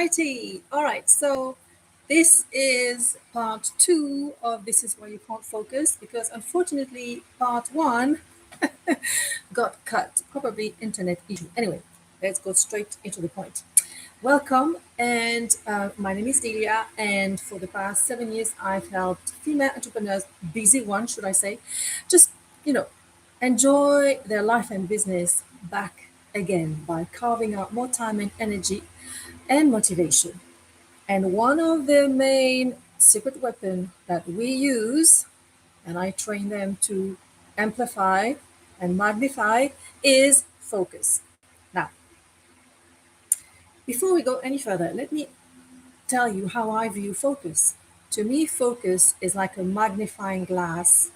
righty. All right. So this is part two of This Is Why You Can't Focus because unfortunately, part one got cut. Probably internet issue. Anyway, let's go straight into the point. Welcome. And my name is Delia. And for the past 7 years, I've helped female entrepreneurs, busy ones, should I say, just, you know, enjoy their life and business back again by carving out more time and energy and motivation. And one of the main secret weapon that we use, and I train them to amplify and magnify, is focus. Now, before we go any further, let me tell you how I view focus. To me, focus is like a magnifying glass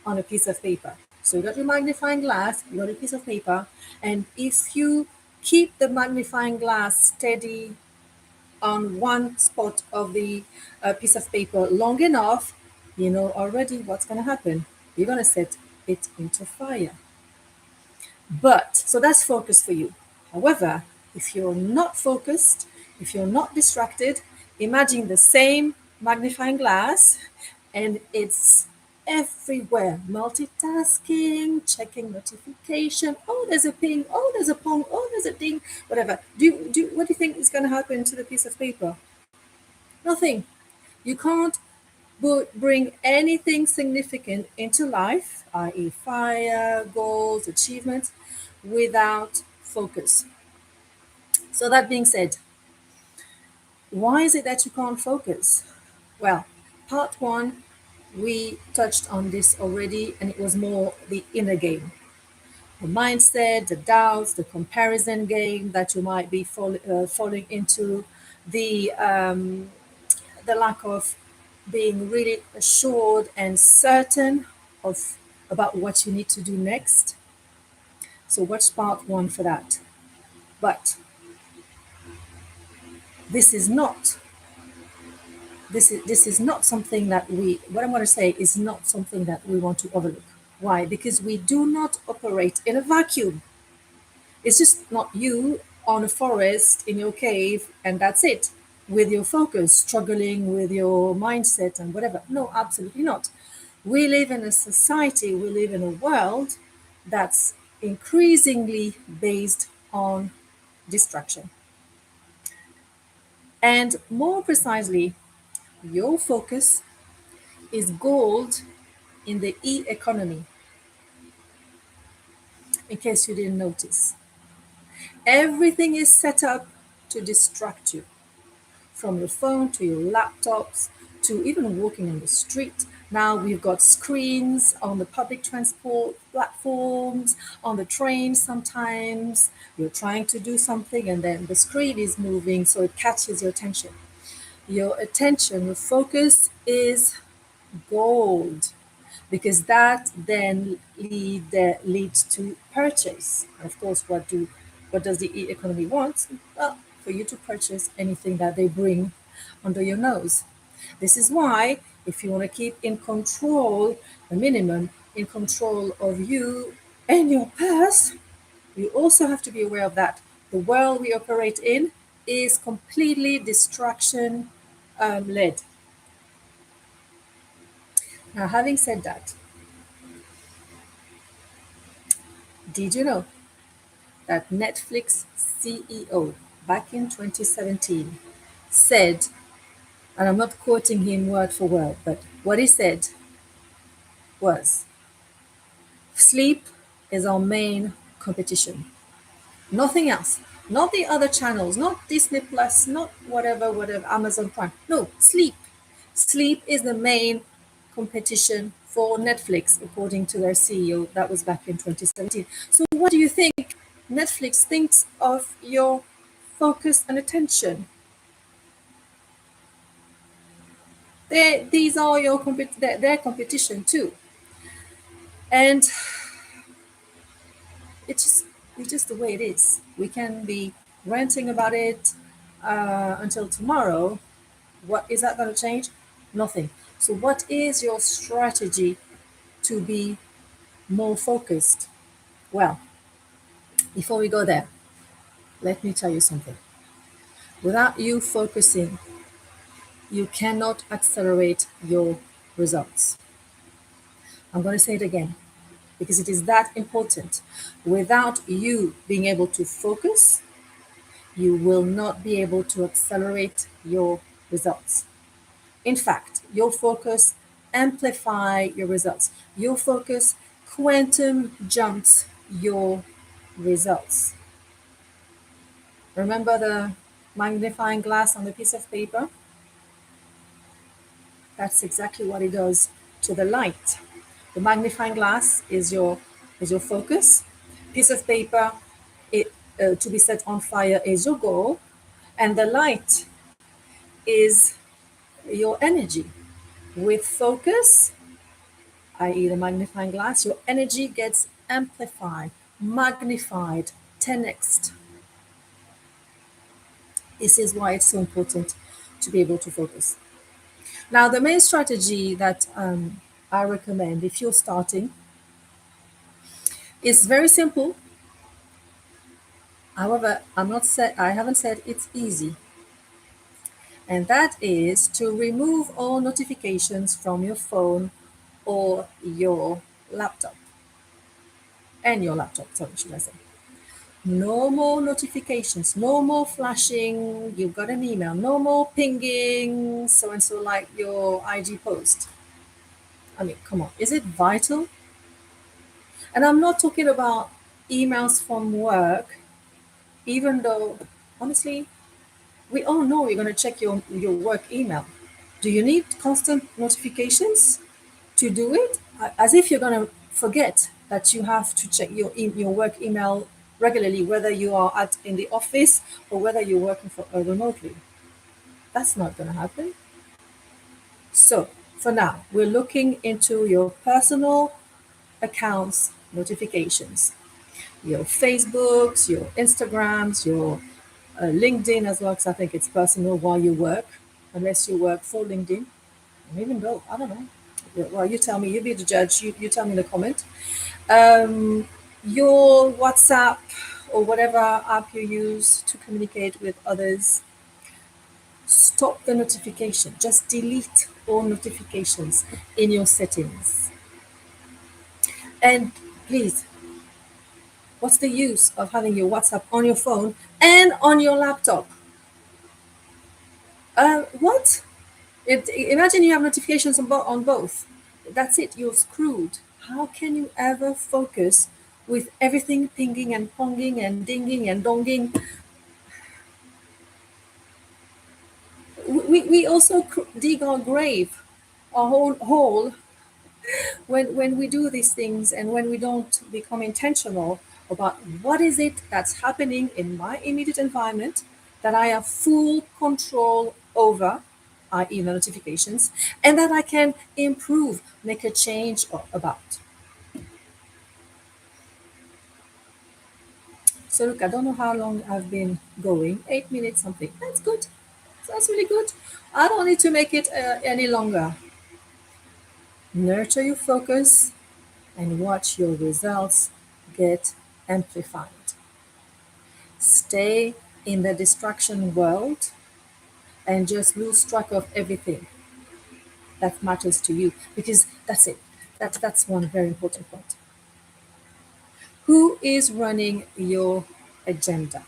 on a piece of paper. So you got your magnifying glass, you got a piece of paper, and if you keep the magnifying glass steady on one spot of the piece of paper long enough, you know already what's going to happen. You're going to set it into fire. But, so that's focus for you. However, if you're not focused, if you're not distracted, imagine the same magnifying glass and it's everywhere. Multitasking, checking notification. Oh, there's a ping. Oh, there's a pong. Oh, there's a ding. Whatever. What do you think is going to happen to the piece of paper? Nothing. You can't bring anything significant into life, i.e., fire, goals, achievements, without focus. So, that being said, why is it that you can't focus? Well, part one, we touched on this already, and it was more the inner game. The mindset, the doubts, the comparison game that you might be falling into, the lack of being really assured and certain of about what you need to do next. So watch part one for that. But this is not this is not something that we what I'm going to say is not something that we want to overlook. Why? Because we do not operate in a vacuum. It's just not you on a forest in your cave and that's it, with your focus, struggling with your mindset and whatever. No, absolutely not. We live in a society, we live in a world that's increasingly based on distraction. And more precisely, your focus is gold in the e economy, in case you didn't notice. Everything is set up to distract you, from your phone to your laptops to even walking on the street. Now we've got screens on the public transport platforms, on the train sometimes. You're trying to do something and then the screen is moving, so it catches your attention. Your attention, your focus is gold because that then leads to purchase. Of course, what does the economy want? Well, for you to purchase anything that they bring under your nose. This is why, if you want to keep in control, the minimum in control of you and your purse, you also have to be aware of that. The world we operate in is completely distraction led. Now, having said that, did you know that Netflix CEO back in 2017 said, and I'm not quoting him word for word, but what he said was, sleep is our main competition. Nothing else. Not the other channels, not Disney Plus, not whatever, Amazon Prime. No, sleep. Sleep is the main competition for Netflix, according to their CEO. That was back in 2017. So, what do you think Netflix thinks of your focus and attention? These are their competition too. And it's just the way it is. We can be ranting about it until tomorrow. What is that going to change? Nothing. So, what is your strategy to be more focused? Well, before we go there, let me tell you something. Without you focusing, you cannot accelerate your results. I'm going to say it again because it is that important. Without you being able to focus, you will not be able to accelerate your results. In fact, your focus amplify your results. Your focus quantum jumps your results. Remember the magnifying glass on the piece of paper? That's exactly what it does to the light. The magnifying glass is your focus. Piece of paper, it to be set on fire is your goal, and the light is your energy. With focus, i.e., the magnifying glass, your energy gets amplified, magnified, 10x. This is why it's so important to be able to focus. Now, the main strategy that I recommend if you're starting is very simple. However, I haven't said it's easy. And that is to remove all notifications from your phone or your laptop. And your laptop, sorry, should I say. No more notifications, no more flashing, you've got an email, no more pinging, so and so like your IG post. I mean, come on, is it vital? And I'm not talking about emails from work, even though, honestly, we all know you're going to check your work email. Do you need constant notifications to do it? As if you're going to forget that you have to check your work email regularly, whether you are in the office or whether you're working remotely. That's not going to happen. So for now, we're looking into your personal accounts notifications, your Facebooks, your Instagrams, your LinkedIn as well, because I think it's personal while you work, unless you work for LinkedIn. And even though, I don't know. Yeah, well, you tell me, you be the judge, you tell me in the comment. Your WhatsApp or whatever app you use to communicate with others, stop the notification. Just delete all notifications in your settings. And please, what's the use of having your WhatsApp on your phone and on your laptop? What? Imagine you have notifications on both. That's it, you're screwed. How can you ever focus with everything pinging and ponging and dinging and donging? We also dig our grave, our whole hole, when we do these things and when we don't become intentional about what is it that's happening in my immediate environment that I have full control over, i.e. the notifications, and that I can improve, make a change about. So look, I don't know how long I've been going, 8 minutes something. That's good. That's really good. I don't need to make it any longer. Nurture your focus and watch your results get amplified. Stay in the distraction world and just lose track of everything that matters to you, because that's it. That's one very important point. Who is running your agenda?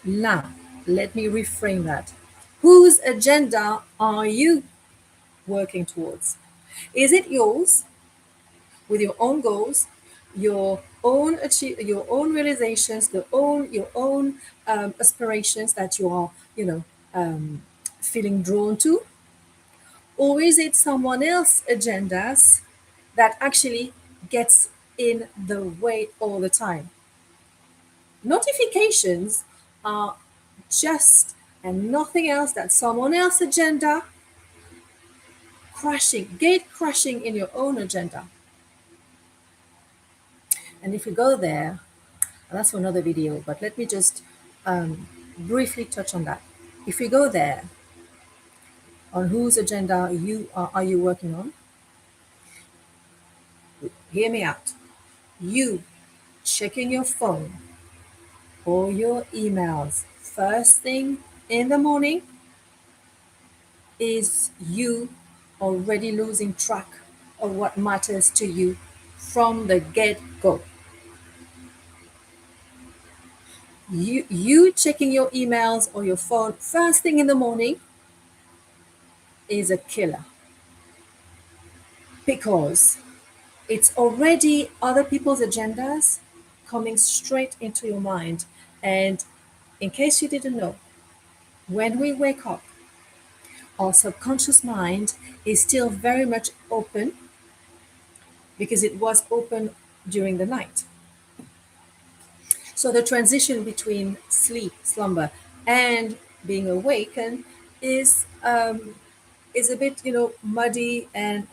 Now, let me reframe that. Whose agenda are you working towards? Is it yours with your own goals, your own realizations, your own aspirations that you are, feeling drawn to, or is it someone else's agendas that actually gets in the way all the time? Notifications are just and nothing else that someone else's agenda gate crashing in your own agenda. And if we go there, that's for another video, but let me just briefly touch on that. If we go there, on whose agenda are you working on? Hear me out. You checking your phone all your emails first thing in the morning is you already losing track of what matters to you from the get-go. You checking your emails or your phone first thing in the morning is a killer because it's already other people's agendas coming straight into your mind. And in case you didn't know, when we wake up, our subconscious mind is still very much open because it was open during the night. So the transition between sleep, slumber, and being awakened is a bit, muddy and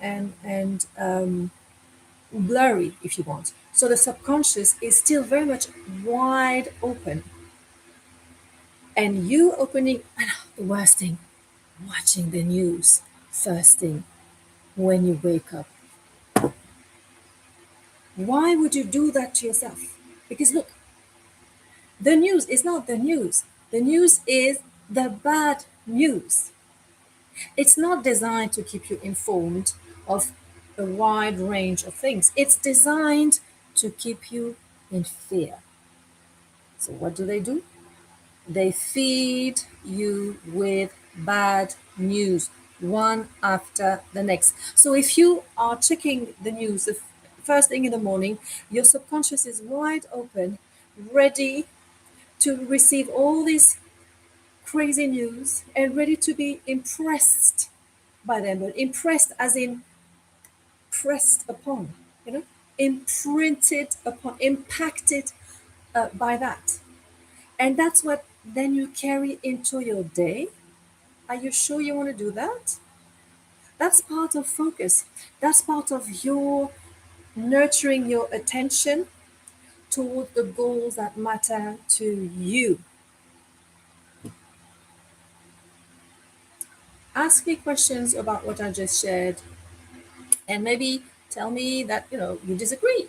blurry, if you want. So the subconscious is still very much wide open, and you opening the worst thing, watching the news first thing when you wake up. Why would you do that to yourself? Because look, the news is not the news. The news is the bad news. It's not designed to keep you informed of a wide range of things. It's designed to keep you in fear. So, what do? They feed you with bad news, one after the next. So, if you are checking the news the first thing in the morning, your subconscious is wide open, ready to receive all this crazy news and ready to be impressed by them, but impressed as in pressed upon, you know, imprinted upon, impacted by that. And that's what then you carry into your day. Are you sure you want to do that? That's part of focus. That's part of your nurturing your attention toward the goals that matter to you. Ask me questions about what I just shared and maybe tell me that you disagree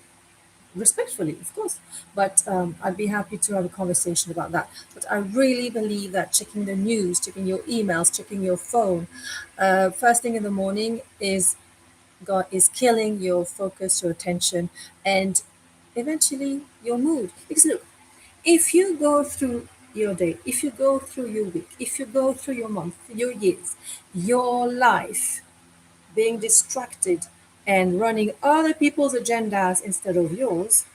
respectfully, of course. But I'd be happy to have a conversation about that. But I really believe that checking the news, checking your emails, checking your phone, first thing in the morning is killing your focus, your attention, and eventually your mood. Because look, if you go through your day, if you go through your week, if you go through your month, your years, your life, being distracted and running other people's agendas instead of yours,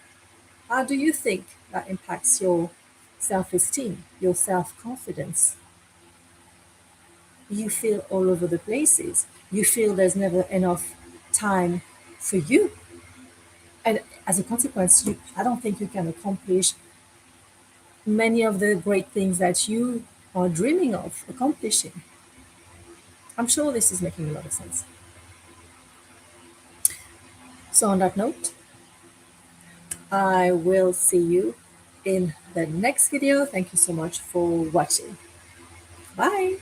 how do you think that impacts your self esteem, your self confidence? You feel all over the places. You feel there's never enough time for you. And as a consequence, I don't think you can accomplish many of the great things that you are dreaming of accomplishing. I'm sure this is making a lot of sense. So, on that note, I will see you in the next video. Thank you so much for watching. Bye.